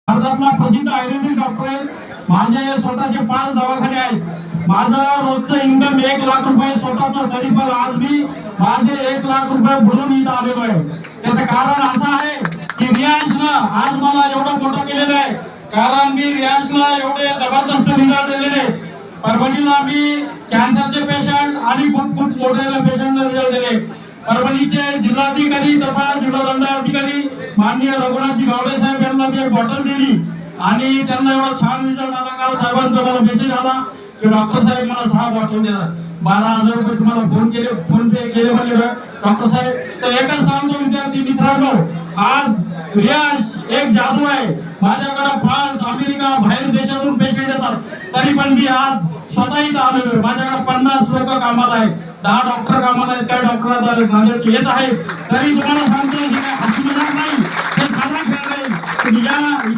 भारतातला प्रसिद्ध आयुर्वेदिक डॉक्टर आहे। माझे स्वतःचे 5 दवाखाने आहेत। माझं रोजचं इन्कम 1 लाख रुपये स्वतःचं, तरी पण आज मी माझे 1 लाख रुपये बुडून इथं आलेलो आहे। त्याचं कारण असं आहे की रियाजनं आज मला एवढं मोठं केलेलं आहे, कारण मी रियाजला एवढे जबरदस्त रिझल्ट दिलेले आहेत। परभणीला मी कॅन्सरचे पेशंट आणि खूप मोठ्या पेशंटला रिझल्ट दिले। परभणीचे जिल्हाधिकारी तथा जिल्हादंडाधिकारी माननीय रघुनाथजी गावडे साहेब यांना मी एक बॉटल दिली आणि त्यांना एवढा छान रिझल्ट आला। काल साहेबांचा मला मेसेज आला की डॉक्टर साहेब मला 6 बॉटल द्या, 12,000 रुपये तुम्हाला फोन पे केले म्हणजे डॉक्टर साहेब। तर एकच सांगतो विद्यार्थी मित्रांनो, आज रियाज एक जादू आहे। माझ्याकडे फ्रान्स, अमेरिका, बाहेर देशातून पेशंट येतात, तरी पण मी आज स्वतः इथं आलेलो। माझ्याकडे 50 लोक कामाला आहेत, 10 डॉक्टर कामाला आहेत, काही डॉक्टर माझ्याकडे येत आहेत। तरी तुम्हाला सांगतो की काय हसी मजाक नाही, हे साधा खेळ नाही।